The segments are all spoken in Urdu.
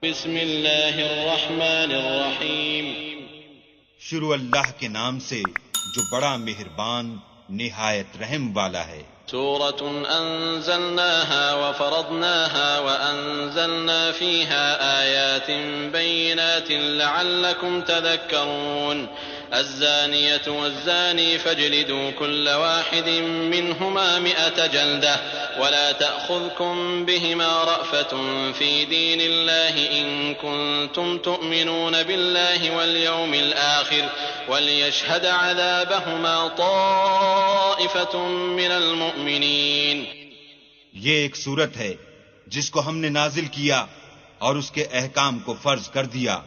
بسم اللہ الرحمن الرحیم شروع اللہ کے نام سے جو بڑا مہربان نہایت رحم والا ہے۔ سورة أنزلناها وفرضناها وأنزلنا فيها آيات بينات لعلكم تذكرون الزانية والزاني فاجلدوا كل واحد منهما 100 جلدة ولا تأخذكم بهما رأفة في دين الله إن كنتم تؤمنون بالله واليوم الآخر وليشهد عذابهما طائفة من المؤمنين۔ یہ ایک صورت ہے جس کو ہم نے نازل کیا اور اس کے احکام کو فرض کر دیا،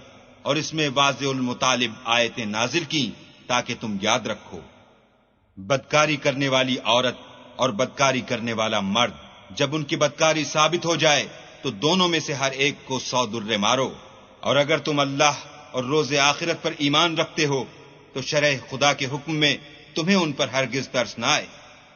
اور اس میں واضح المطالب آیتیں نازل کی تاکہ تم یاد رکھو۔ بدکاری کرنے والی عورت اور بدکاری کرنے والا مرد جب ان کی بدکاری ثابت ہو جائے تو دونوں میں سے ہر ایک کو 100 درے مارو، اور اگر تم اللہ اور روز آخرت پر ایمان رکھتے ہو تو شرع خدا کے حکم میں تمہیں ان پر ہرگز ترس نہ آئے،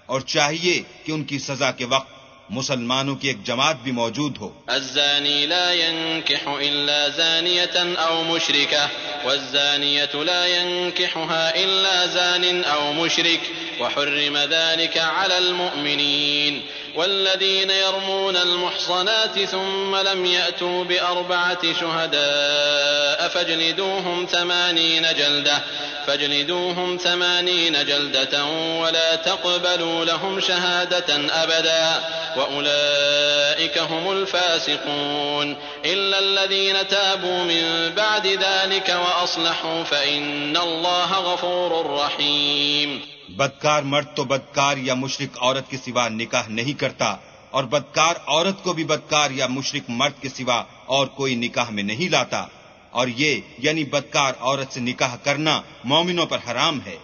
اور چاہیے کہ ان کی سزا کے وقت مسلمانوں کی ایک جماعت بھی موجود ہو۔ الزانی لا ينكح إلا زانية أو مشركة والزانية لا ينكحها إلا زان أو مشرك وحرم ذلك على المؤمنين والذين يرمون المحصنات ثم لم يأتوا ب4 شهداء فاجلدوهم 80 جلدة ولا تقبلوا لهم شهادة أبدا وأولئك هم الفاسقون إلا الذين تابوا من بعد ذلك وأصلحوا فإن الله غفور رحيم۔ بدکار مرد تو بدکار یا مشرک عورت کے سوا نکاح نہیں کرتا، اور بدکار عورت کو بھی بدکار یا مشرک مرد کے سوا اور کوئی نکاح میں نہیں لاتا، اور یہ یعنی بدکار عورت سے نکاح کرنا مومنوں پر حرام ہے۔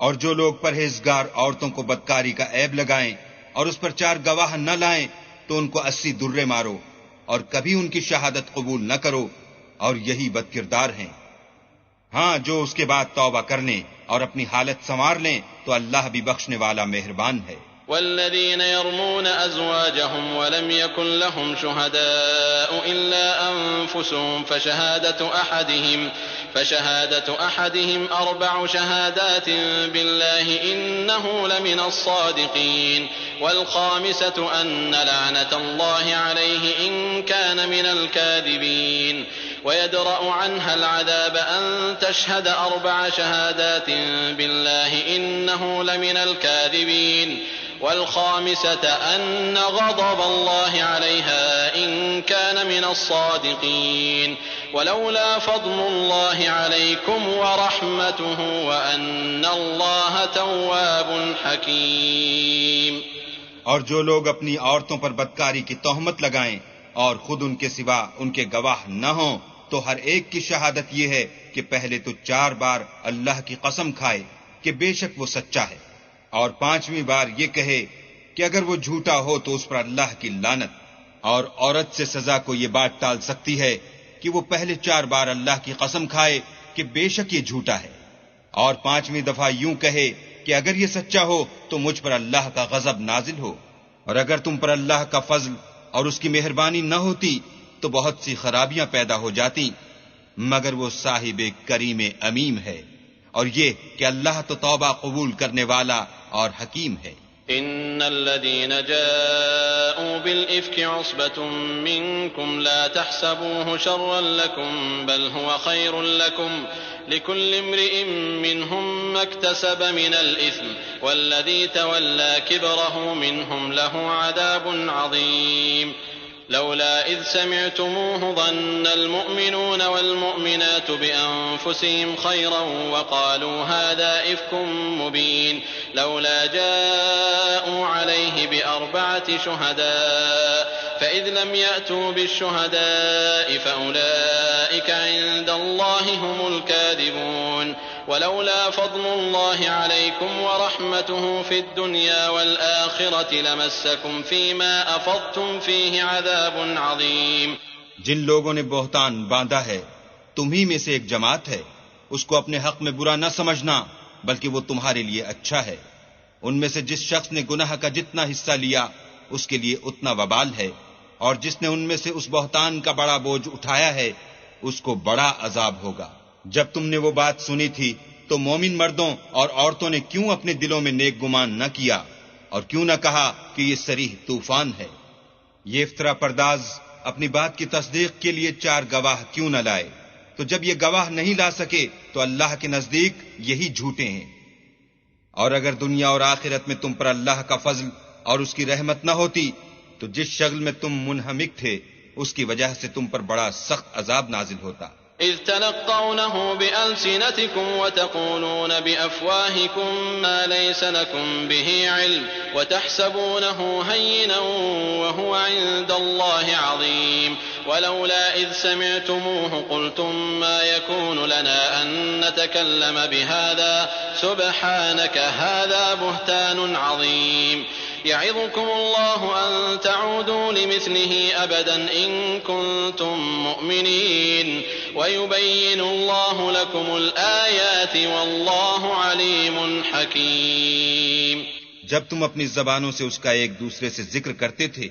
اور جو لوگ پرہیزگار عورتوں کو بدکاری کا عیب لگائیں اور اس پر 4 گواہ نہ لائیں تو ان کو 80 درے مارو، اور کبھی ان کی شہادت قبول نہ کرو، اور یہی بد کردار ہیں۔ ہاں، جو اس کے بعد توبہ کر لیں اور اپنی حالت سنوار لیں تو اللہ بھی بخشنے والا مہربان ہے۔ والذين يرمون أزواجهم ولم يكن لهم شهداء إلا أنفسهم فشهادة أحدهم 4 شهادات بالله إنه لمن الصادقين والخامسة أن لعنة الله عليه إن كان من الكاذبين ويدرأ عنها العذاب أن تشهد 4 شهادات بالله إنه لمن الكاذبين والخامسة أن غضب الله عليها إن كان من الصادقين ولولا فضل الله عليكم ورحمته وأن الله تواب حكيم۔ اور جو لوگ اپنی عورتوں پر بدکاری کی تہمت لگائیں اور خود ان کے سوا ان کے گواہ نہ ہوں تو ہر ایک کی شہادت یہ ہے کہ پہلے تو 4 بار اللہ کی قسم کھائے کہ بے شک وہ سچا ہے، اور 5ویں بار یہ کہے کہ اگر وہ جھوٹا ہو تو اس پر اللہ کی لعنت۔ اور عورت سے سزا کو یہ بات ٹال سکتی ہے کہ وہ پہلے 4 بار اللہ کی قسم کھائے کہ بے شک یہ جھوٹا ہے، اور 5ویں دفعہ یوں کہے کہ اگر یہ سچا ہو تو مجھ پر اللہ کا غضب نازل ہو۔ اور اگر تم پر اللہ کا فضل اور اس کی مہربانی نہ ہوتی تو بہت سی خرابیاں پیدا ہو جاتی، مگر وہ صاحب کریم امیم ہے، اور یہ کہ اللہ تو توبہ قبول کرنے والا اور حکیم ہے۔ إن الذين جاءوا بالإفك عصبة منكم لا تحسبوه شرا لكم بل هو خير لكم لكل امرئ منهم ما اكتسب من الإثم والذي تولى كبره منهم له عذاب عظيم لولا إذ سمعتموه ظن المؤمنون والمؤمنات بأنفسهم خيرا وقالوا هذا إفك مبين لولا جاءوا عليه ب4 شهداء فإذ لم يأتوا بالشهداء فأولئك عند الله هم الكاذبون ولولا فضل الله عليكم ورحمته في الدنيا والآخرة لمسكم فيما أفضتم فيه عذاب عظيم۔ جن لوگوں نے بہتان باندھا ہے تمہیں میں سے ایک جماعت ہے، اس کو اپنے حق میں برا نہ سمجھنا بلکہ وہ تمہارے لیے اچھا ہے۔ ان میں سے جس شخص نے گناہ کا جتنا حصہ لیا اس کے لیے اتنا وبال ہے، اور جس نے ان میں سے اس بہتان کا بڑا بوجھ اٹھایا ہے اس کو بڑا عذاب ہوگا۔ جب تم نے وہ بات سنی تھی تو مومن مردوں اور عورتوں نے کیوں اپنے دلوں میں نیک گمان نہ کیا اور کیوں نہ کہا کہ یہ صریح طوفان ہے؟ یہ افطرا پرداز اپنی بات کی تصدیق کے لیے 4 گواہ کیوں نہ لائے؟ تو جب یہ گواہ نہیں لا سکے تو اللہ کے نزدیک یہی جھوٹے ہیں۔ اور اگر دنیا اور آخرت میں تم پر اللہ کا فضل اور اس کی رحمت نہ ہوتی تو جس شغل میں تم منہمک تھے اس کی وجہ سے تم پر بڑا سخت عذاب نازل ہوتا۔ إذ تلقونه بألسنتكم وتقولون بأفواهكم ما ليس لكم به علم وتحسبونه هينا وهو عند الله عظيم ولولا إذ سمعتموه قلتم ما يكون لنا أن نتكلم بهذا سبحانك هذا بهتان عظيم يعظكم الله أن تعودوا لمثله أبدا إن كنتم مؤمنين ويبين الله لكم الآيات والله عليم حكيم۔ جب تم اپنی زبانوں سے اس کا ایک دوسرے سے ذکر کرتے تھے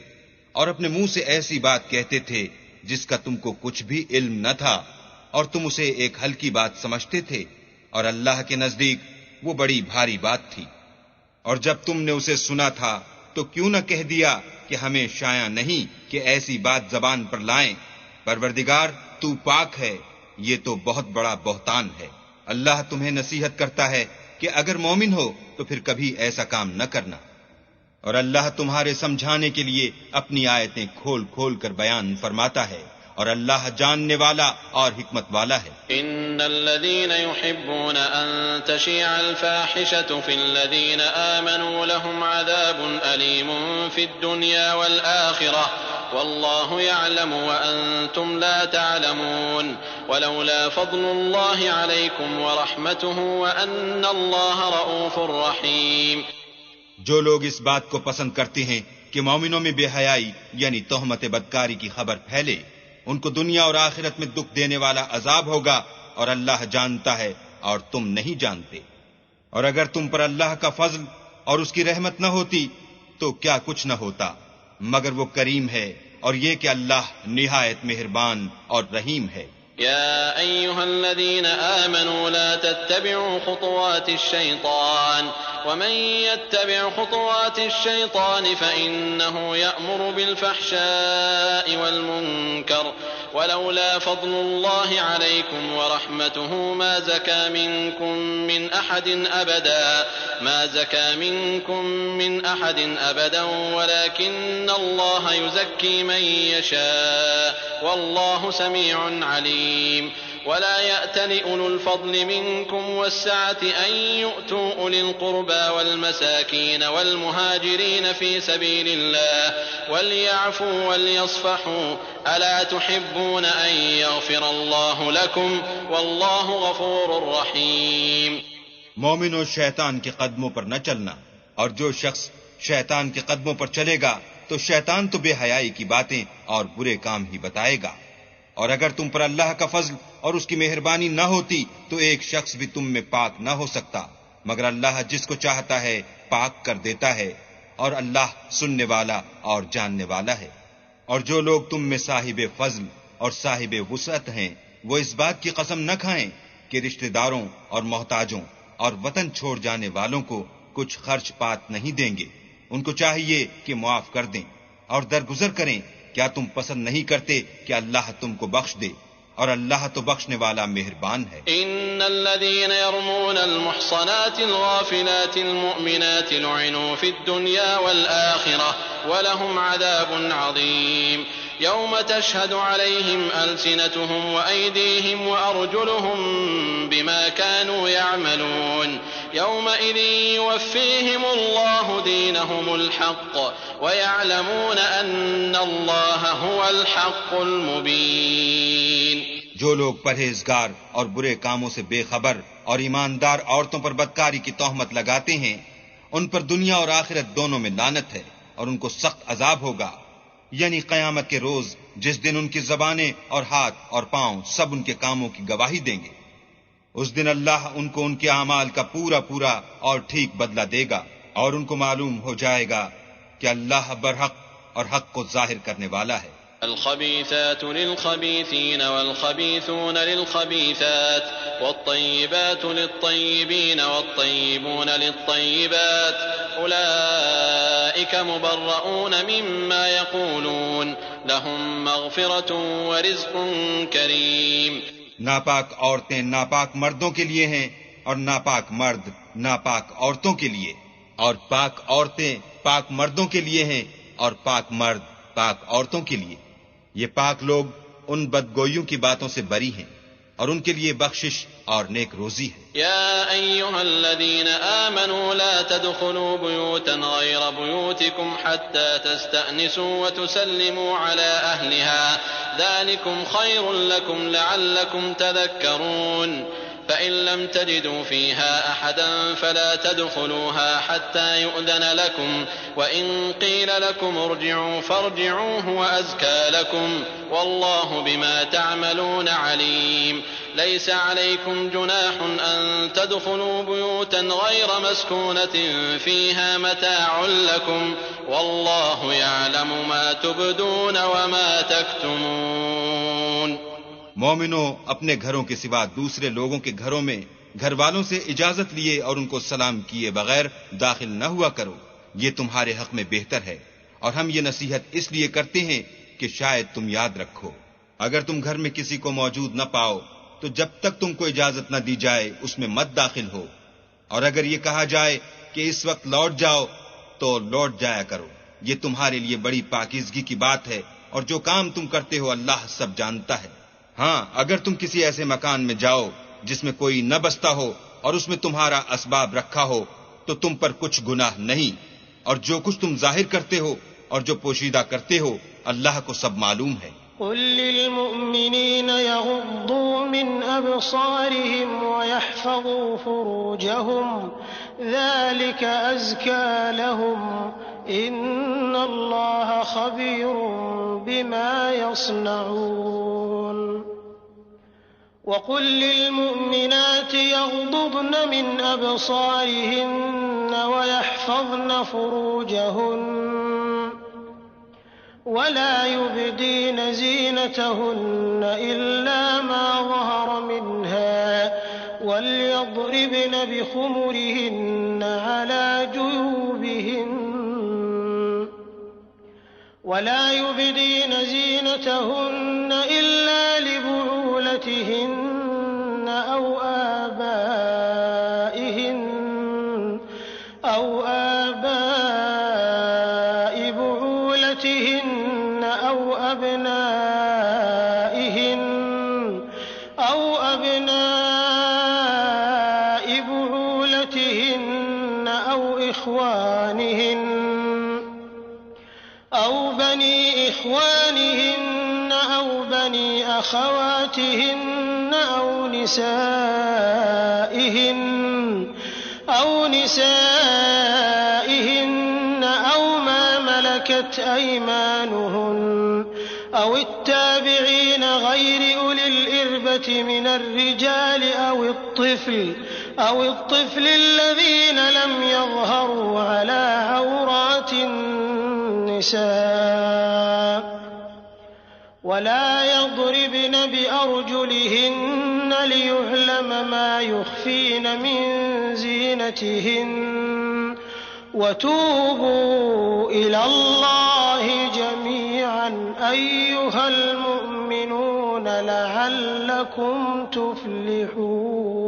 اور اپنے منہ سے ایسی بات کہتے تھے جس کا تم کو کچھ بھی علم نہ تھا اور تم اسے ایک ہلکی بات سمجھتے تھے اور اللہ کے نزدیک وہ بڑی بھاری بات تھی، اور جب تم نے اسے سنا تھا تو کیوں نہ کہہ دیا کہ ہمیں شایع نہیں کہ ایسی بات زبان پر لائیں؟ پروردگار تو پاک ہے، یہ تو بہت بڑا بہتان ہے۔ اللہ تمہیں نصیحت کرتا ہے کہ اگر مومن ہو تو پھر کبھی ایسا کام نہ کرنا، اور اللہ تمہارے سمجھانے کے لیے اپنی آیتیں کھول کھول کر بیان فرماتا ہے، اور اللہ جاننے والا اور حکمت والا ہے۔ ان الذين يحبون ان تشيع الفاحشة في الذين آمنوا لهم عذاب أليم في الدنيا والآخرة والله يعلم وأنتم لا تعلمون ولولا فضل الله عليكم ورحمته وأن الله رؤوف رحيم۔ جو لوگ اس بات کو پسند کرتے ہیں کہ مومنوں میں بے حیائی یعنی تہمت بدکاری کی خبر پھیلے، ان کو دنیا اور آخرت میں دکھ دینے والا عذاب ہوگا، اور اللہ جانتا ہے اور تم نہیں جانتے۔ اور اگر تم پر اللہ کا فضل اور اس کی رحمت نہ ہوتی تو کیا کچھ نہ ہوتا، مگر وہ کریم ہے، اور یہ کہ اللہ نہایت مہربان اور رحیم ہے۔ يا أيها الذين آمنوا لا تتبعوا خطوات الشيطان ومن يتبع خطوات الشيطان فإنه يأمر بالفحشاء والمنكر ولولا فضل الله عليكم ورحمته ما زكى منكم من أحد أبدا ولكن الله يزكي من يشاء والله سميع عليم۔ ولا يأتل أولو الفضل منكم والسعة أن يؤتوا أولي القربى والمساكين والمهاجرين في سبيل الله وليعفوا وليصفحوا ألا تحبون أن يغفر الله لكم والله غفور رحيم۔ مومنوں شیطان کے قدموں پر نہ چلنا، اور جو شخص شیطان کے قدموں پر چلے گا تو شیطان تو بے حیائی کی باتیں اور برے کام ہی بتائے گا، اور اگر تم پر اللہ کا فضل اور اس کی مہربانی نہ ہوتی تو ایک شخص بھی تم میں پاک نہ ہو سکتا، مگر اللہ جس کو چاہتا ہے پاک کر دیتا ہے، اور اللہ سننے والا اور جاننے والا ہے۔ اور جو لوگ تم میں صاحب فضل اور صاحب وسعت ہیں وہ اس بات کی قسم نہ کھائیں کہ رشتہ داروں اور محتاجوں اور وطن چھوڑ جانے والوں کو کچھ خرچ پات نہیں دیں گے، ان کو چاہیے کہ معاف کر دیں اور درگزر کریں۔ کیا تم پسند نہیں کرتے کہ اللہ تم کو بخش دے؟ اور اللہ تو بخشنے والا مہربان ہے۔ ان الذين يرمون المحصنات الغافلات المؤمنات لعنوا في الدنيا والآخرة ولهم عذاب عظيم يوم تشهد عليهم ألسنتهم وأيديهم وأرجلهم بما كانوا يعملون يومئذ يوفيهم الله دينهم الحق ويعلمون أن الله هو الحق المبين۔ جو لوگ پرہیزگار اور برے کاموں سے بے خبر اور ایماندار عورتوں پر بدکاری کی تہمت لگاتے ہیں، ان پر دنیا اور آخرت دونوں میں لعنت ہے، اور ان کو سخت عذاب ہوگا، یعنی قیامت کے روز جس دن ان کی زبانیں اور ہاتھ اور پاؤں سب ان کے کاموں کی گواہی دیں گے۔ اس دن اللہ ان کو ان کے اعمال کا پورا اور ٹھیک بدلہ دے گا، اور ان کو معلوم ہو جائے گا کہ اللہ برحق اور حق کو ظاہر کرنے والا ہے۔ الخبيثات للخبيثين والخبيثون للخبيثات والطيبات للطيبين والطيبون للطيبات أولئك مبرؤون مما يقولون لهم مغفرة ورزق كريم۔ ناپاک عورتیں ناپاک مردوں کے لیے ہیں اور ناپاک مرد ناپاک عورتوں کے لیے، اور پاک عورتیں پاک مردوں کے لیے ہیں اور پاک مرد پاک عورتوں کے لیے۔ یہ پاک لوگ ان بدگوئیوں کی باتوں سے بری ہیں اور ان کے لیے بخشش اور نیک روزی ہے۔ يا أيها الذين آمنوا لا تدخلوا بيوتا غير بيوتكم حتى تستأنسوا وتسلموا على أهلها ذلكم خير لكم لعلكم تذكرون فإن لم تجدوا فيها أحدا فلا تدخلوها حتى يؤذن لكم وإن قيل لكم ارجعوا فارجعوا هو أزكى لكم والله بما تعملون عليم ليس عليكم جناح أن تدخلوا بيوتا غير مسكونة فيها متاع لكم والله يعلم ما تبدون وما تكتمون۔ مومنوں، اپنے گھروں کے سوا دوسرے لوگوں کے گھروں میں گھر والوں سے اجازت لیے اور ان کو سلام کیے بغیر داخل نہ ہوا کرو، یہ تمہارے حق میں بہتر ہے، اور ہم یہ نصیحت اس لیے کرتے ہیں کہ شاید تم یاد رکھو۔ اگر تم گھر میں کسی کو موجود نہ پاؤ تو جب تک تم کو اجازت نہ دی جائے اس میں مت داخل ہو، اور اگر یہ کہا جائے کہ اس وقت لوٹ جاؤ تو لوٹ جایا کرو، یہ تمہارے لیے بڑی پاکیزگی کی بات ہے، اور جو کام تم کرتے ہو اللہ سب جانتا ہے۔ ہاں، اگر تم کسی ایسے مکان میں جاؤ جس میں کوئی نہ بستا ہو اور اس میں تمہارا اسباب رکھا ہو تو تم پر کچھ گناہ نہیں، اور جو کچھ تم ظاہر کرتے ہو اور جو پوشیدہ کرتے ہو اللہ کو سب معلوم ہے۔ قل للمؤمنين يغضوا من أبصارهم ويحفظوا فروجهم ذلك أزكى لهم إن الله خبير بما يصنعون وقل للمؤمنات يغضضن من أبصارهن ويحفظن فروجهن ولا يبدين زينتهن إلا ما ظهر منها وليضربن بخمرهن على جيوبهن ولا يبدين زينتهن إلا لبعولتهن أو آباء بعولتهن أو أبناء بعولتهن أو إخوانهن أو بني إخوانهن أو بني أخواتهن أو نسائهن أو ما ملكت أيمانهن أو التابعين غير أولي الإربة من الرجال أو الطفل الذين لم يظهروا على عورات النساء ولا يضربن بأرجلهن ليعلم ما يخفين من زينتهن وتوبوا إلى الله جميعا أيها المؤمنون لعلكم تفلحون۔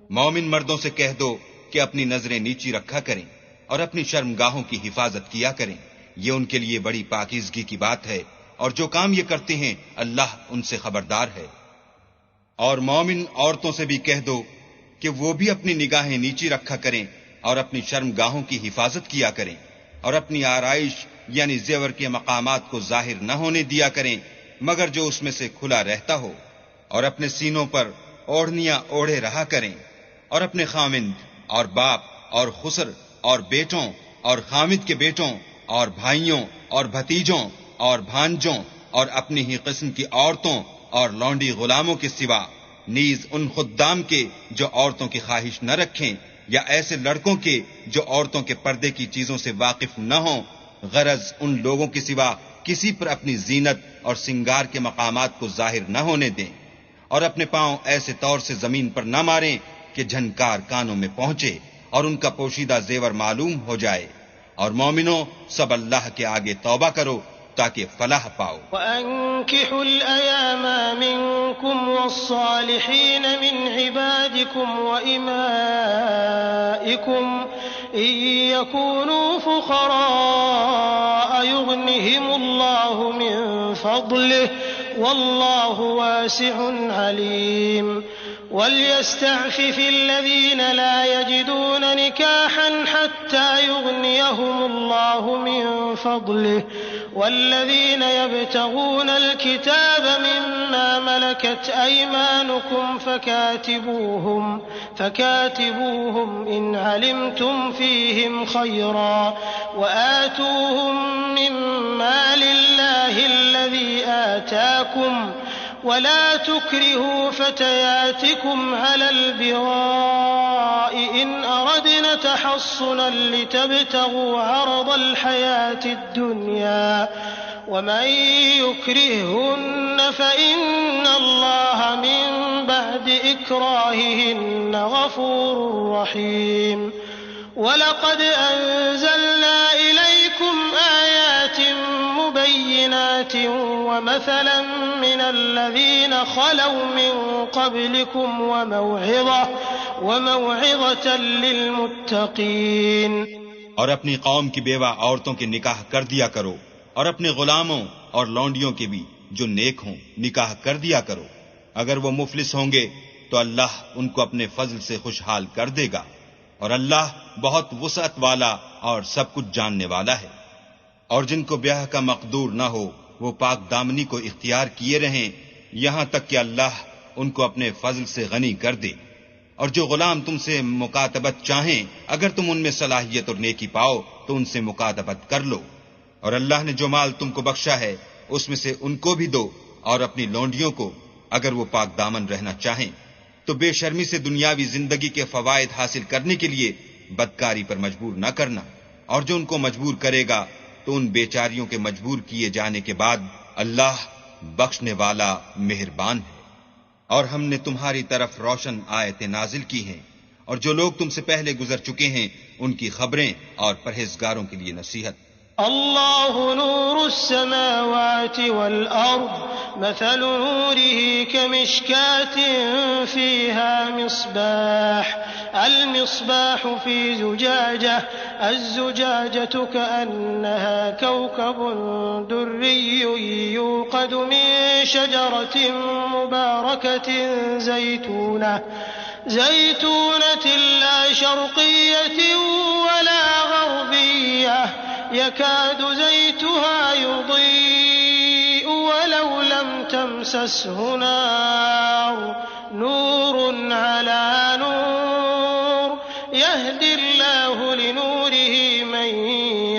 مومن مردوں سے کہہ دو کہ اپنی نظریں نیچی رکھا کریں اور اپنی شرمگاہوں کی حفاظت کیا کریں، یہ ان کے لیے بڑی پاکیزگی کی بات ہے، اور جو کام یہ کرتے ہیں اللہ ان سے خبردار ہے۔ اور مومن عورتوں سے بھی کہہ دو کہ وہ بھی اپنی نگاہیں نیچی رکھا کریں اور اپنی شرمگاہوں کی حفاظت کیا کریں، اور اپنی آرائش یعنی زیور کے مقامات کو ظاہر نہ ہونے دیا کریں مگر جو اس میں سے کھلا رہتا ہو، اور اپنے سینوں پر اوڑھنیاں اوڑھے رہا کریں، اور اپنے خامند اور باپ اور خسر اور بیٹوں اور خامد کے بیٹوں اور بھائیوں اور بھتیجوں اور بھانجوں اور اپنی ہی قسم کی عورتوں اور لونڈی غلاموں کے سوا، نیز ان خدام کے جو عورتوں کی خواہش نہ رکھیں، یا ایسے لڑکوں کے جو عورتوں کے پردے کی چیزوں سے واقف نہ ہوں، غرض ان لوگوں کے سوا کسی پر اپنی زینت اور سنگار کے مقامات کو ظاہر نہ ہونے دیں، اور اپنے پاؤں ایسے طور سے زمین پر نہ ماریں کہ جھنکار کانوں میں پہنچے اور ان کا پوشیدہ زیور معلوم ہو جائے۔ اور مومنوں، سب اللہ کے آگے توبہ کرو تاکہ فلاح پاؤ۔ وَأَنكِحُوا الْأَيَامَ مِنكُمْ وَالصَّالِحِينَ مِنْ عِبَادِكُمْ وَإِمَائِكُمْ إِن يَكُونُوا فُقَرَاءَ يُغْنِهِمُ اللَّهُ مِن فَضْلِهِ وَاللَّهُ وَاسِعٌ عَلِيمٌ وَلْيَسْتَعْفِفِ الَّذِينَ لَا يَجِدُونَ نِكَاحًا حَتَّى يُغْنِيَهُمُ اللَّهُ مِن فَضْلِهِ والذين يبتغون الكتاب مما ملكت أيمانكم فكاتبوهم إن علمتم فيهم خيرا وآتوهم من مال الله الذي آتاكم ولا تكرهوا فتياتكم على البغاء إن أردنا تحصنا لتبتغوا عرض الحياة الدنيا ومن يكرههن فإن الله من بعد إكراههن غفور رحيم وَلَقَدْ أَنزَلْنَا إِلَيْكُمْ آيَاتٍ مُبَيِّنَاتٍ وَمَثَلًا مِّنَ الَّذِينَ خَلَوْا مِن قَبْلِكُمْ وَمَوْعِظَةً لِّلْمُتَّقِينَ۔ اور اپنی قوم کی بیوہ عورتوں کے نکاح کر دیا کرو، اور اپنے غلاموں اور لونڈیوں کے بھی جو نیک ہوں نکاح کر دیا کرو۔ اگر وہ مفلس ہوں گے تو اللہ ان کو اپنے فضل سے خوشحال کر دے گا، اور اللہ بہت وسعت والا اور سب کچھ جاننے والا ہے۔ اور جن کو بیاہ کا مقدور نہ ہو وہ پاک دامنی کو اختیار کیے رہیں یہاں تک کہ اللہ ان کو اپنے فضل سے غنی کر دے۔ اور جو غلام تم سے مکاتبت چاہیں اگر تم ان میں صلاحیت اور نیکی پاؤ تو ان سے مکاتبت کر لو، اور اللہ نے جو مال تم کو بخشا ہے اس میں سے ان کو بھی دو، اور اپنی لونڈیوں کو اگر وہ پاک دامن رہنا چاہیں۔ تو بے شرمی سے دنیاوی زندگی کے فوائد حاصل کرنے کے لیے بدکاری پر مجبور نہ کرنا، اور جو ان کو مجبور کرے گا تو ان بیچاریوں کے مجبور کیے جانے کے بعد اللہ بخشنے والا مہربان ہے۔ اور ہم نے تمہاری طرف روشن آیتیں نازل کی ہیں، اور جو لوگ تم سے پہلے گزر چکے ہیں ان کی خبریں اور پرہیزگاروں کے لیے نصیحت۔ اللہ نور السماوات والأرض مثل نوره كمشكاة فيها مصباح المصباح في زجاجة الزجاجة كأنها كوكب دري يوقد من شجرة مباركة زيتونة لا شرقية ولا غربية يكاد زيتها يضيء ولو لم تمسسه نور على نور يهدي الله لنوره من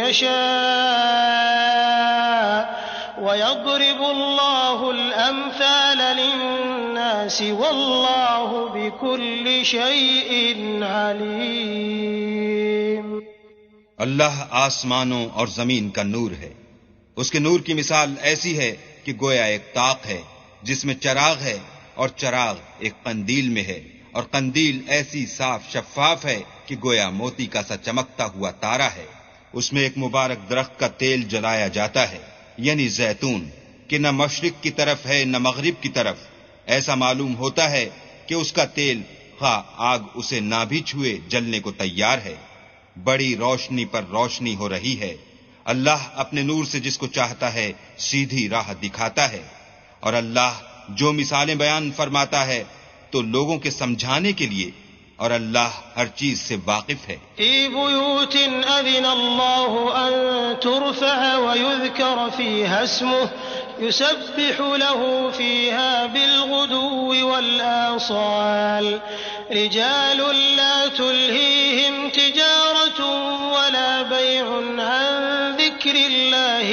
يشاء ويضرب الله الأمثال للناس والله بكل شيء عليم۔ اللہ آسمانوں اور زمین کا نور ہے، اس کے نور کی مثال ایسی ہے کہ گویا ایک طاق ہے جس میں چراغ ہے، اور چراغ ایک قندیل میں ہے، اور قندیل ایسی صاف شفاف ہے کہ گویا موتی کا سا چمکتا ہوا تارا ہے۔ اس میں ایک مبارک درخت کا تیل جلایا جاتا ہے، یعنی زیتون، کہ نہ مشرق کی طرف ہے نہ مغرب کی طرف۔ ایسا معلوم ہوتا ہے کہ اس کا تیل خواہ آگ اسے نہ بھی چھوئے جلنے کو تیار ہے۔ بڑی روشنی پر روشنی ہو رہی ہے۔ اللہ اپنے نور سے جس کو چاہتا ہے سیدھی راہ دکھاتا ہے، اور اللہ جو مثالیں بیان فرماتا ہے تو لوگوں کے سمجھانے کے لیے، اور اللہ ہر چیز سے واقف ہے۔ فی بیوت اذن اللہ ان ترفع ویذکر فیہا اسمہ يسبح له فيها بالغدو والآصال رجال لا تلهيهم تجارة ولا بيع عن ذكر الله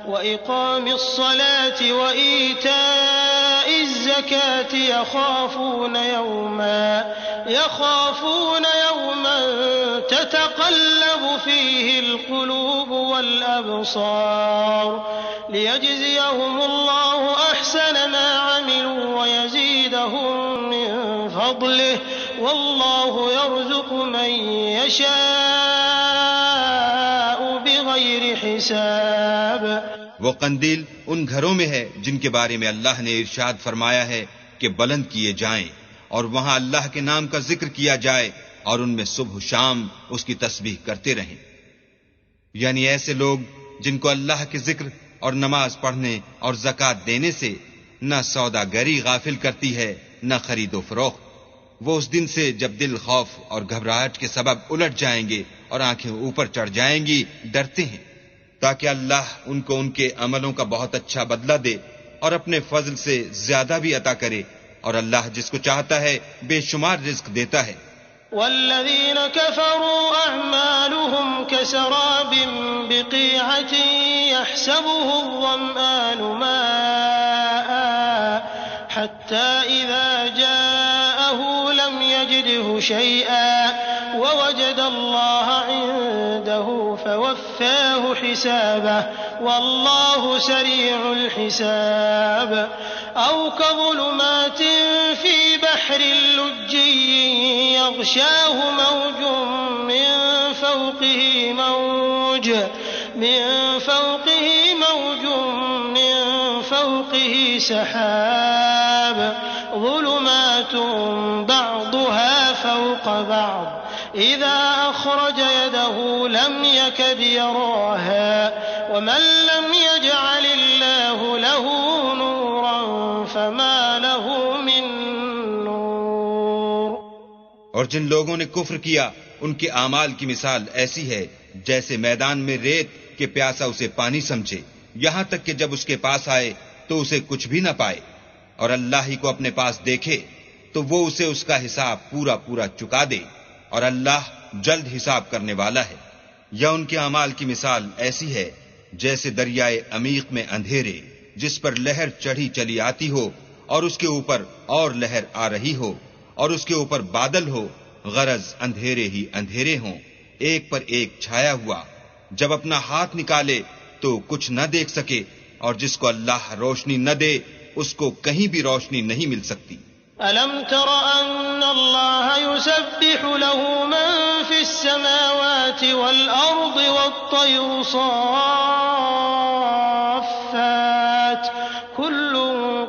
وإقام الصلاة وإيتاء الزكاة يخافون يوما تتقلب فيه القلوب والأبصار ليجزيهم الله أحسن ما عملوا ويزيدهم من فضله والله يرزق من يشاء بغير حساب. وہ قندیل ان گھروں میں ہے جن کے بارے میں اللہ نے ارشاد فرمایا ہے کہ بلند کیے جائیں اور وہاں اللہ کے نام کا ذکر کیا جائے اور ان میں صبح و شام اس کی تسبیح کرتے رہیں. یعنی ایسے لوگ جن کو اللہ کے ذکر اور نماز پڑھنے اور زکوٰۃ دینے سے نہ سوداگری غافل کرتی ہے نہ خرید و فروخت. وہ اس دن سے جب دل خوف اور گھبراہٹ کے سبب الٹ جائیں گے اور آنکھیں اوپر چڑھ جائیں گی ڈرتے ہیں تاکہ اللہ ان کو ان کے عملوں کا بہت اچھا بدلہ دے اور اپنے فضل سے زیادہ بھی عطا کرے، اور اللہ جس کو چاہتا ہے بے شمار رزق دیتا ہے. والذين كفروا أعمالهم كسراب بقيعة يحسبه الظمآن ماء حتى إذا جاءه لم يجده شيئا ووجد الله عنده فوفاه حسابه والله سريع الحساب. أو كظلمات في بحر لجي يغشاه موج من فوقه سحاب ظلمات بعضها فوق بعض إذا أخرج يده لم يكد يراها ومن لم يجعل الله له نورا فما له من نور. اور جن لوگوں نے کفر کیا ان کے اعمال کی مثال ایسی ہے جیسے میدان میں ریت کہ پیاسا اسے پانی سمجھے، یہاں تک کہ جب اس کے پاس آئے تو اسے کچھ بھی نہ پائے، اور اللہ ہی کو اپنے پاس دیکھے تو وہ اسے اس کا حساب پورا پورا چکا دے، اور اللہ جلد حساب کرنے والا ہے. یا ان کے اعمال کی مثال ایسی ہے جیسے دریائے عمیق میں اندھیرے جس پر لہر چڑھی چلی آتی ہو اور اس کے اوپر اور لہر آ رہی ہو اور اس کے اوپر بادل ہو، غرض اندھیرے ہی اندھیرے ہوں ایک پر ایک چھایا ہوا. جب اپنا ہاتھ نکالے تو کچھ نہ دیکھ سکے، اور جس کو اللہ روشنی نہ دے اس کو کہیں بھی روشنی نہیں مل سکتی. ألم تر أن الله يسبح له من في السماوات والأرض والطير صافات كل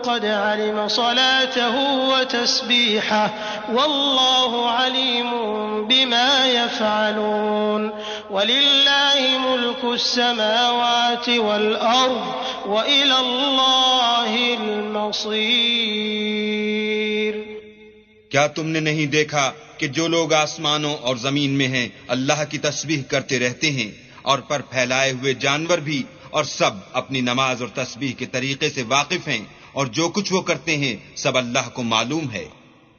قد علم صلاته وتسبيحه والله عليم بما يفعلون. ولله ملك السماوات والأرض وإلى الله المصير. کیا تم نے نہیں دیکھا کہ جو لوگ آسمانوں اور زمین میں ہیں اللہ کی تسبیح کرتے رہتے ہیں، اور پر پھیلائے ہوئے جانور بھی، اور سب اپنی نماز اور تسبیح کے طریقے سے واقف ہیں، اور جو کچھ وہ کرتے ہیں سب اللہ کو معلوم ہے.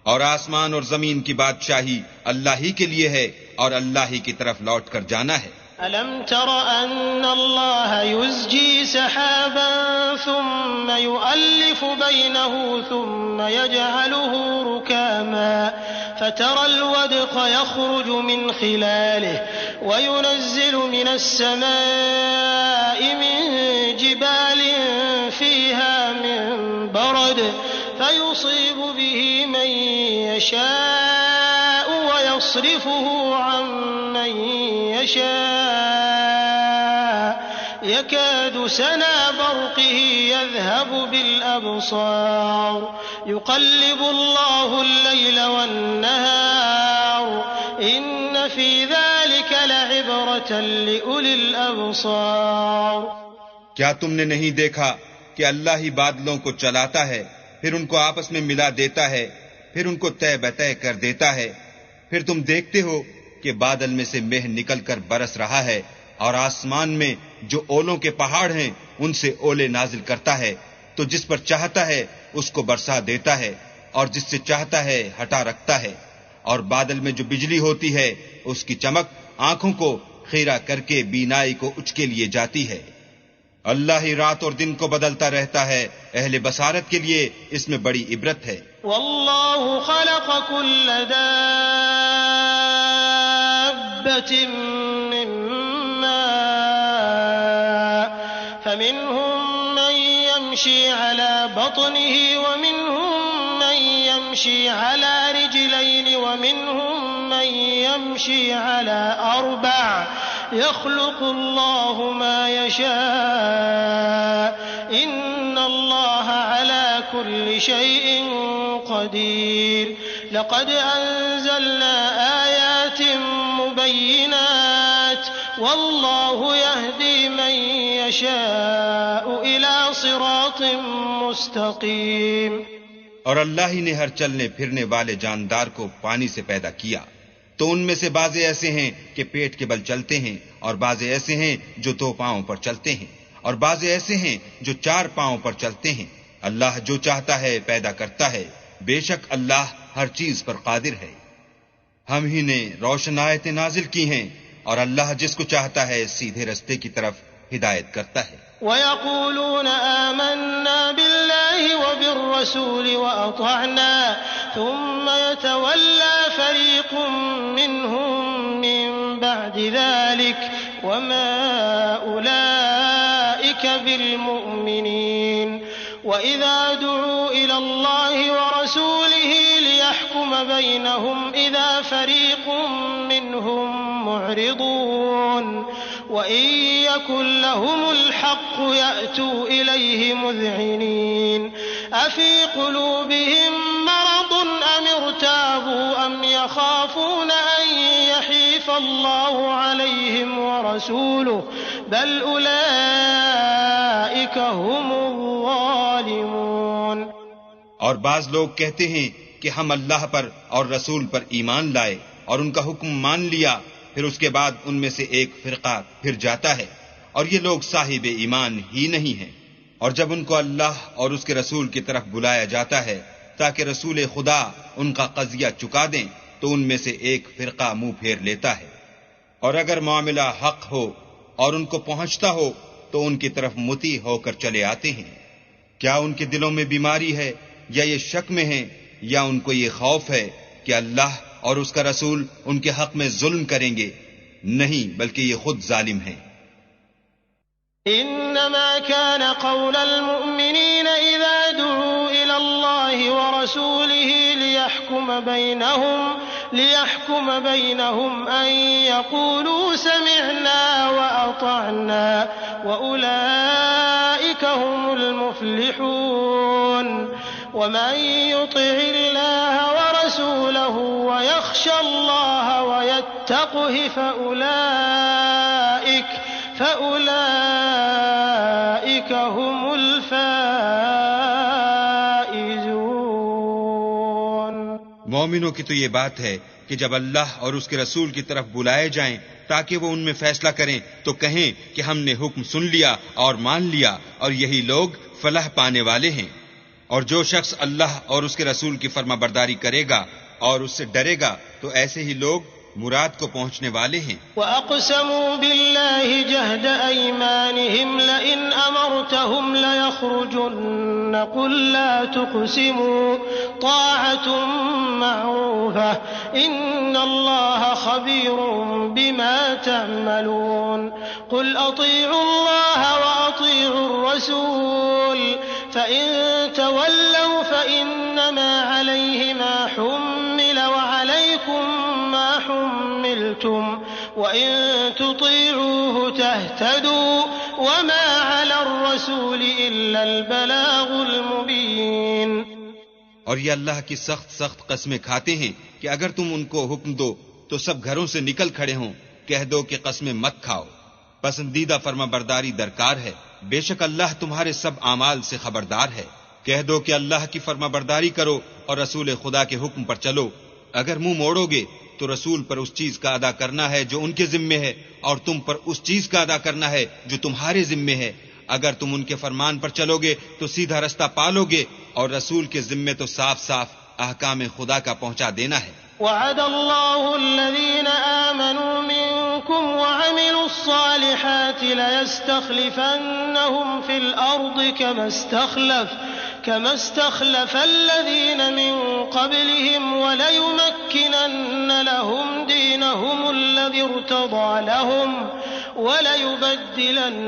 اور آسمان اور زمین کی بادشاہی اللہ ہی کے لیے ہے، اور اللہ ہی کی طرف لوٹ کر جانا ہے. ألم تر أن الله يزجي سحابا ثم يؤلف بينه ثم يجعله ركاما فترى الودق يخرج من خلاله وينزل من السماء من جبال فيها من برد فيصيب به من يشاء ويصرفه عن من يشاء يكاد سنا برقه يذهب بالأبصار يقلب الله الليل والنهار إن في ذلك لعبرة لأولي الأبصار. کیا تم نے نہیں دیکھا کہ اللہ ہی بادلوں کو چلاتا ہے، پھر ان کو آپس میں ملا دیتا ہے، پھر ان کو طے بطے کر دیتا ہے، پھر تم دیکھتے ہو کہ بادل میں سے مہ نکل کر برس رہا ہے، اور آسمان میں جو اولوں کے پہاڑ ہیں ان سے اولے نازل کرتا ہے، تو جس پر چاہتا ہے اس کو برسا دیتا ہے اور جس سے چاہتا ہے ہٹا رکھتا ہے. اور بادل میں جو بجلی ہوتی ہے اس کی چمک آنکھوں کو خیرہ کر کے بینائی کو اچکے لیے جاتی ہے. اللہ ہی رات اور دن کو بدلتا رہتا ہے، اہل بصارت کے لیے اس میں بڑی عبرت ہے۔ واللہ خلق كل دابة من ماء فمنهم من يمشي على بطنه ومنهم من يمشي على رجلين ومنهم من يمشي على أربع يخلق الله ما يشاء إن الله على كل شيء قدير لقد أنزلنا آيات مبينات والله يهدي من يشاء إلى صراط مستقيم۔ اور اللہ ہی نے ہر چلنے پھرنے والے جاندار کو پانی سے پیدا کیا، تو ان میں سے بعض ایسے ہیں کہ پیٹ کے بل چلتے ہیں، اور بعض ایسے ہیں جو 2 پاؤں پر چلتے ہیں، اور بعض ایسے ہیں جو 4 پاؤں پر چلتے ہیں۔ اللہ جو چاہتا ہے پیدا کرتا ہے، بے شک اللہ ہر چیز پر قادر ہے۔ ہم ہی نے روشن آیتیں نازل کی ہیں، اور اللہ جس کو چاہتا ہے سیدھے رستے کی طرف ہدایت کرتا ہے۔ وَيَقُولُونَ آمَنَّا بِاللَّهِ وَبِالرَّسُولِ وَأَطَعْنَا ثُمَّ يَتَوَلَّى فَرِيقٌ مِّنْهُم مِّن بَعْدِ ذَلِكَ وَمَا أُولَئِكَ بِالْمُؤْمِنِينَ وَإِذَا دُعُوا إِلَى اللَّهِ وَرَسُولِهِ لِيَحْكُمَ بَيْنَهُمْ إِذَا فَرِيقٌ مِّنْهُم مُّعْرِضُونَ وَإِن يَكُن لَّهُمُ الْحَقُّ يَأْتُوا إِلَيْهِ مُذْعِنِينَ أَفِي قُلُوبِهِم مَّرَضٌ أَمِ ارْتَابُوا أَمْ يَخَافُونَ أَن يَحِيفَ اللَّهُ عَلَيْهِمْ وَرَسُولُهُ بَلْ أُولَئِكَ هُمُ الظَّالِمُونَ۔ اور بعض لوگ کہتے ہیں کہ ہم اللہ پر اور رسول پر ایمان لائے اور ان کا حکم مان لیا، پھر اس کے بعد ان میں سے ایک فرقہ پھر جاتا ہے، اور یہ لوگ صاحب ایمان ہی نہیں ہیں۔ اور جب ان کو اللہ اور اس کے رسول کی طرف بلایا جاتا ہے تاکہ رسول خدا ان کا قضیہ چکا دیں، تو ان میں سے ایک فرقہ منہ پھیر لیتا ہے، اور اگر معاملہ حق ہو اور ان کو پہنچتا ہو تو ان کی طرف مطیع ہو کر چلے آتے ہیں۔ کیا ان کے دلوں میں بیماری ہے، یا یہ شک میں ہیں، یا ان کو یہ خوف ہے کہ اللہ اور اس کا رسول ان کے حق میں ظلم کریں گے؟ نہیں، بلکہ یہ خود ظالم ہیں۔ انما كان قول المؤمنين اذا دعوا الى الله ورسوله ليحكم بينهم ان يقولوا سمعنا واطعنا واولئك هم المفلحون ومن يطع الله ورسوله ويخشى الله ويتقه فأولئك هم الفائزون۔ مومنوں کی تو یہ بات ہے کہ جب اللہ اور اس کے رسول کی طرف بلائے جائیں تاکہ وہ ان میں فیصلہ کریں تو کہیں کہ ہم نے حکم سن لیا اور مان لیا، اور یہی لوگ فلاح پانے والے ہیں۔ اور جو شخص اللہ اور اس کے رسول کی فرما برداری کرے گا اور اس سے ڈرے گا تو ایسے ہی لوگ مراد کو پہنچنے والے ہیں۔ وَأَقْسَمُوا بِاللَّهِ جَهْدَ أَيْمَانِهِمْ لَئِنْ أَمَرْتَهُمْ لَيَخْرُجُنَّ قُل لَّا تُقْسِمُوا طَاعَةٌ مَّعْرُوفَةٌ إِنَّ اللَّهَ خَبِيرٌ بِمَا تَعْمَلُونَ قُلْ أَطِيعُوا اللَّهَ وَأَطِيعُوا الرَّسُولَ فَإِن تَوَلَّوْا فَإِنَّمَا عَلَيْهِ مَا حُمِّلَ وَعَلَيْكُم مَّا حُمِّلْتُمْ وَإِن تُطِيعُوهُ تَهْتَدُوا وَمَا عَلَى الرَّسُولِ إِلَّا الْبَلَاغُ الْمُبِينُ۔ اور یہ اللہ کی سخت قسمیں کھاتے ہیں کہ اگر تم ان کو حکم دو تو سب گھروں سے نکل کھڑے ہوں، کہہ دو کہ قسمیں مت کھاؤ، پسندیدہ فرما برداری درکار ہے، بے شک اللہ تمہارے سب اعمال سے خبردار ہے۔ کہہ دو کہ اللہ کی فرما برداری کرو اور رسول خدا کے حکم پر چلو، اگر منہ موڑو گے تو رسول پر اس چیز کا ادا کرنا ہے جو ان کے ذمے ہے، اور تم پر اس چیز کا ادا کرنا ہے جو تمہارے ذمے ہے۔ اگر تم ان کے فرمان پر چلو گے تو سیدھا رستہ پالو گے، اور رسول کے ذمے تو صاف احکام خدا کا پہنچا دینا ہے۔ وعد الله الذين آمنوا منكم منكم وعملوا الصالحات ليستخلفنهم في الأرض كما استخلف الذين من قبلهم وليمكنن لهم دينهم الذي ارتضى لهم وليبدلنهم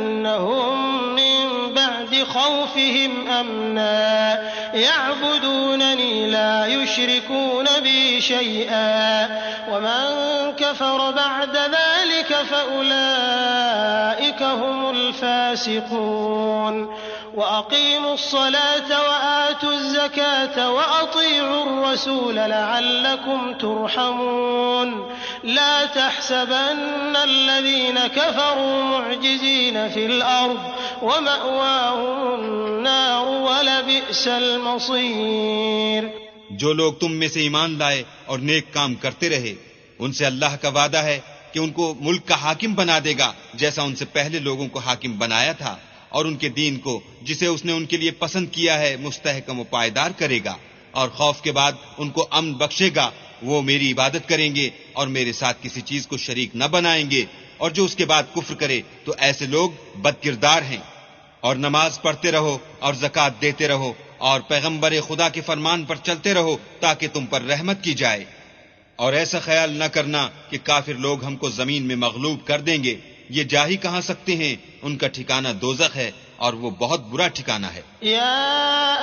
من بعد خوفهم أمنا يعبدونني لا يشركون بي شيئا ومن كفر بعد ذلك فأولئك هم الفاسقون وأقيموا الصلاة وآتوا الزكاة وأطيعوا الرسول لعلكم ترحمون لا تحسبن الذين كفروا معجزين في الأرض ومأواهم النار ولبئس المصير. جو لوگ تم میں سے ایمان لائے اور نیک کام کرتے رہے ان سے اللہ کا وعدہ ہے کہ ان کو ملک کا حاکم بنا دے گا جیسا ان سے پہلے لوگوں کو حاکم بنایا تھا، اور ان کے دین کو جسے اس نے ان کے لیے پسند کیا ہے مستحکم و پائیدار کرے گا، اور خوف کے بعد ان کو امن بخشے گا. وہ میری عبادت کریں گے اور میرے ساتھ کسی چیز کو شریک نہ بنائیں گے، اور جو اس کے بعد کفر کرے تو ایسے لوگ بد کردار ہیں. اور نماز پڑھتے رہو اور زکوٰۃ دیتے رہو اور پیغمبر خدا کے فرمان پر چلتے رہو تاکہ تم پر رحمت کی جائے. اور ایسا خیال نہ کرنا کہ کافر لوگ ہم کو زمین میں مغلوب کر دیں گے، یہ جا ہی کہاں سکتے ہیں، ان کا ٹھکانہ دوزخ ہے اور وہ بہت برا ٹھکانہ ہے. یا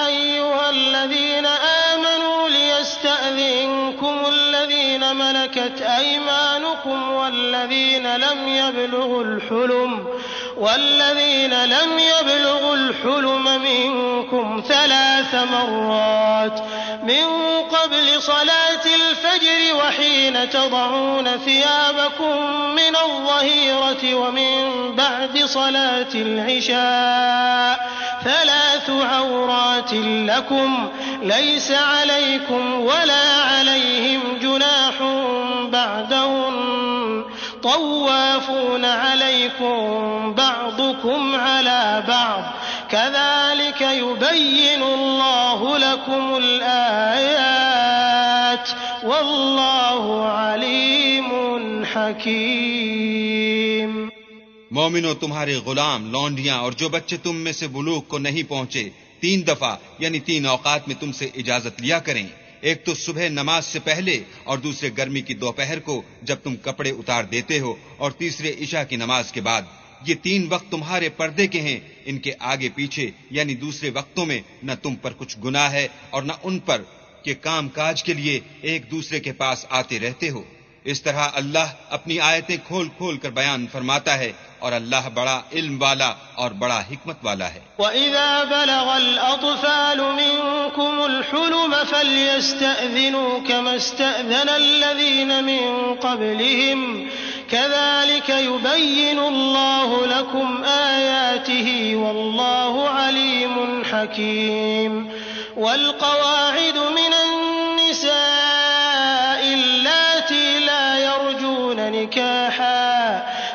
ایھا الذین آمنوا لیستأذنکم الذین ملکت ایمانکم والذین لم يبلغوا الحلم منكم 3 مرات من قبل صلاة الفجر وحين تضعون ثيابكم من الظهيرة ومن بعد صلاة العشاء 3 عورات لكم ليس عليكم ولا عليهم جناح بعدهن طوافون عليكم بعضكم على بعض كذلك يبين الله لكم الآيات والله عليم حكيم. مومنو، تمہارے غلام، لونڈیاں اور جو بچے تم میں سے بلوغ کو نہیں پہنچے 3 دفعہ یعنی 3 اوقات میں تم سے اجازت لیا کریں. ایک تو صبح نماز سے پہلے اور دوسرے گرمی کی دوپہر کو جب تم کپڑے اتار دیتے ہو اور تیسرے عشاء کی نماز کے بعد. یہ 3 وقت تمہارے پردے کے ہیں، ان کے آگے پیچھے یعنی دوسرے وقتوں میں نہ تم پر کچھ گناہ ہے اور نہ ان پر کہ کام کاج کے لیے ایک دوسرے کے پاس آتے رہتے ہو. اس طرح اللہ اپنی آیتیں کھول کھول کر بیان فرماتا ہے اور اللہ بڑا علم والا اور بڑا حکمت والا ہے. وَإِذَا بَلَغَ الْأَطْفَالُ مِنكُمُ الْحُلُمَ فَلْيَسْتَأْذِنُوا كَمَا اسْتَأْذَنَ الَّذِينَ مِن قَبْلِهِمْ كَذَلِكَ يُبَيِّنُ اللَّهُ لَكُمْ آيَاتِهِ وَاللَّهُ عَلِيمٌ حَكِيمٌ. وَالْقَوَاعِدُ مِنَ النِّسَاءِ اللَّاتِي لَا يَرْجُونَ نِكَاحًا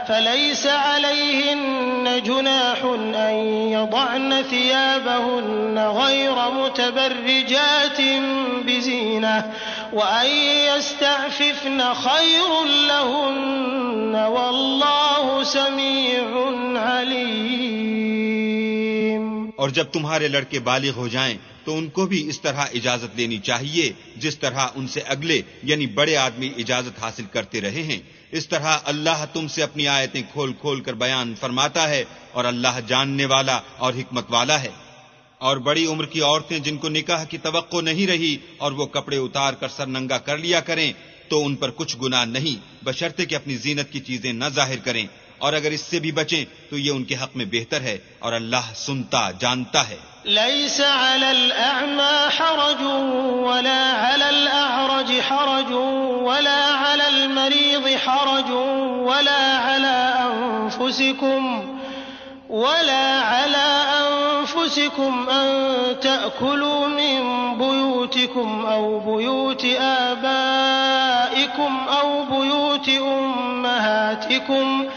فليس عليهن جناح أن يضعن ثيابهن غير متبرجات بزينة وأن يستعففن خير لهن والله سميع عليم. اور جب تمہارے لڑکے بالغ ہو جائیں تو ان کو بھی اس طرح اجازت لینی چاہیے جس طرح ان سے اگلے یعنی بڑے آدمی اجازت حاصل کرتے رہے ہیں. اس طرح اللہ تم سے اپنی آیتیں کھول کھول کر بیان فرماتا ہے اور اللہ جاننے والا اور حکمت والا ہے. اور بڑی عمر کی عورتیں جن کو نکاح کی توقع نہیں رہی اور وہ کپڑے اتار کر سر ننگا کر لیا کریں تو ان پر کچھ گناہ نہیں بشرطے کہ اپنی زینت کی چیزیں نہ ظاہر کریں، اور اگر اس سے بھی بچیں تو یہ ان کے حق میں بہتر ہے اور اللہ سنتا جانتا ہے. ليس على الأعمى حرج ولا على الأعرج حرج ولا على المريض حرج ولا على أنفسكم أن تأكلوا من بيوتكم أو بيوت آبائكم أو بيوت أمهاتكم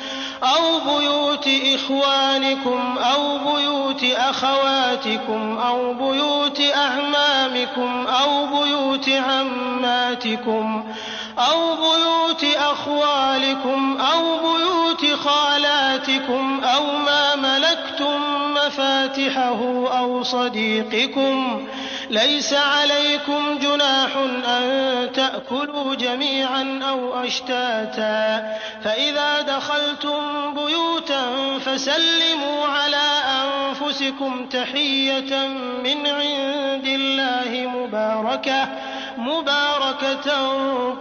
أو بيوت إخوانكم أو بيوت أخواتكم أو بيوت أعمامكم أو بيوت عماتكم أو بيوت أخوالكم أو بيوت خالاتكم أو ما ملكتم مفاتحه أو صديقكم ليس عليكم جناح أن تأكلوا جميعا أو أشتاتا فإذا دخلتم بيوتا فسلموا على أنفسكم تحية من عند الله مباركة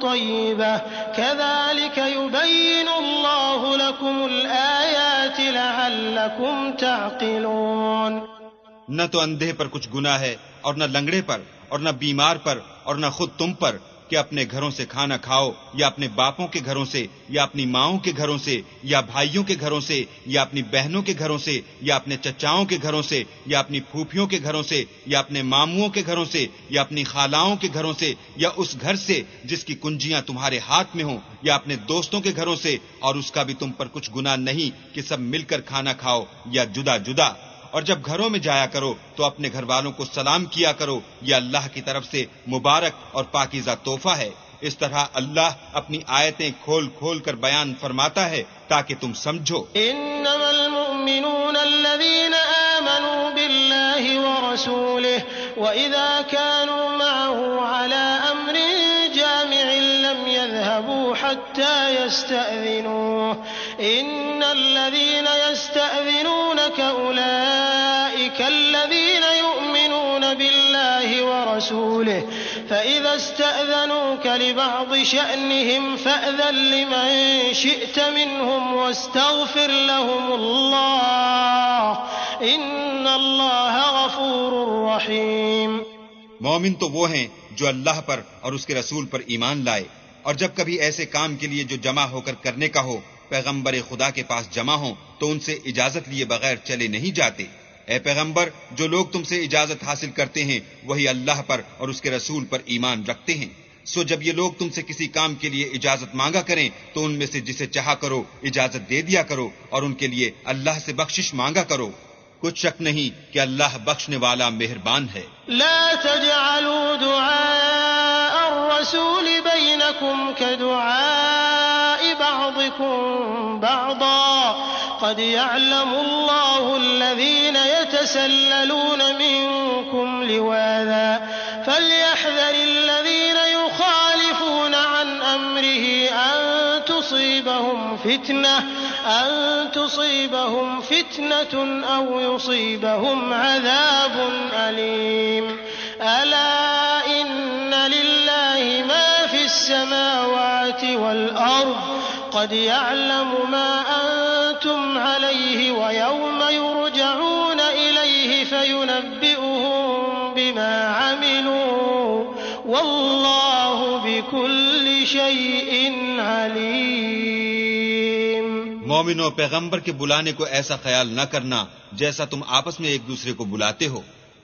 طيبة كذلك يبين الله لكم الآيات لعلكم تعقلون. نہ تو اندھے پر کچھ گناہ ہے اور نہ لنگڑے پر اور نہ بیمار پر اور نہ خود تم پر کہ اپنے گھروں سے کھانا کھاؤ یا اپنے باپوں کے گھروں سے یا اپنی ماؤں کے گھروں سے یا بھائیوں کے گھروں سے یا اپنی بہنوں کے گھروں سے یا اپنے چچاؤں کے گھروں سے یا اپنی پھوپھیوں کے گھروں سے یا اپنے ماموؤں کے گھروں سے یا اپنی خالاؤں کے گھروں سے یا اس گھر سے جس کی کنجیاں تمہارے ہاتھ میں ہوں یا اپنے دوستوں کے گھروں سے اور اس کا بھی تم پر کچھ گناہ نہیں کہ سب مل کر کھانا کھاؤ یا جدا جدا. اور جب گھروں میں جایا کرو تو اپنے گھر والوں کو سلام کیا کرو، یہ اللہ کی طرف سے مبارک اور پاکیزہ تحفہ ہے. اس طرح اللہ اپنی آیتیں کھول کھول کر بیان فرماتا ہے تاکہ تم سمجھو. انما المؤمنون الذين آمنوا بالله ورسوله واذا كانوا معه على امر جامع لم يذهبوا حتى يستأذنوه ان الذين يستأذنونك اولئك الذين يؤمنون بالله ورسوله فإذا استأذنوك لبعض شأنهم فأذن لمن شئت منهم واستغفر لهم الله إن الله غفور رحيم. مومن تو وہ ہیں جو اللہ پر اور اس کے رسول پر ایمان لائے، اور جب کبھی ایسے کام کے لیے جو جمع ہو کر کرنے کا ہو پیغمبر خدا کے پاس جمع ہوں تو ان سے اجازت لیے بغیر چلے نہیں جاتے. اے پیغمبر، جو لوگ تم سے اجازت حاصل کرتے ہیں وہی اللہ پر اور اس کے رسول پر ایمان رکھتے ہیں. سو جب یہ لوگ تم سے کسی کام کے لیے اجازت مانگا کریں تو ان میں سے جسے چاہا کرو اجازت دے دیا کرو اور ان کے لیے اللہ سے بخشش مانگا کرو. کچھ شک نہیں کہ اللہ بخشنے والا مہربان ہے. لا تجعلوا دعاء الرسول بينكم كدعاء بعضكم بعضا قد يعلم الله الذين يتسللون منكم لواذا فليحذر الذين يخالفون عن أمره أن تصيبهم فتنة أو يصيبهم عذاب أليم. ألا إن لله ما في السماوات والأرض قد يعلم ما أنتم عليه ويوم يرجعون إليه فينبئهم بما عملوا والله بكل شيء عليم. مومنوں، پیغمبر کے بلانے کو ایسا خیال نہ کرنا جیسا تم آپس میں ایک دوسرے کو بلاتے ہو.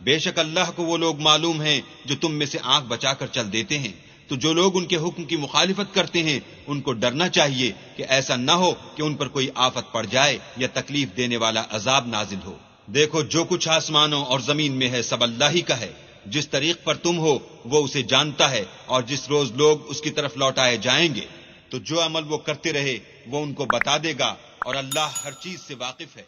بے شک اللہ کو وہ لوگ معلوم ہیں جو تم میں سے آنکھ بچا کر چل دیتے ہیں. تو جو لوگ ان کے حکم کی مخالفت کرتے ہیں ان کو ڈرنا چاہیے کہ ایسا نہ ہو کہ ان پر کوئی آفت پڑ جائے یا تکلیف دینے والا عذاب نازل ہو. دیکھو، جو کچھ آسمانوں اور زمین میں ہے سب اللہ ہی کا ہے. جس طریق پر تم ہو وہ اسے جانتا ہے، اور جس روز لوگ اس کی طرف لوٹائے جائیں گے تو جو عمل وہ کرتے رہے وہ ان کو بتا دے گا، اور اللہ ہر چیز سے واقف ہے.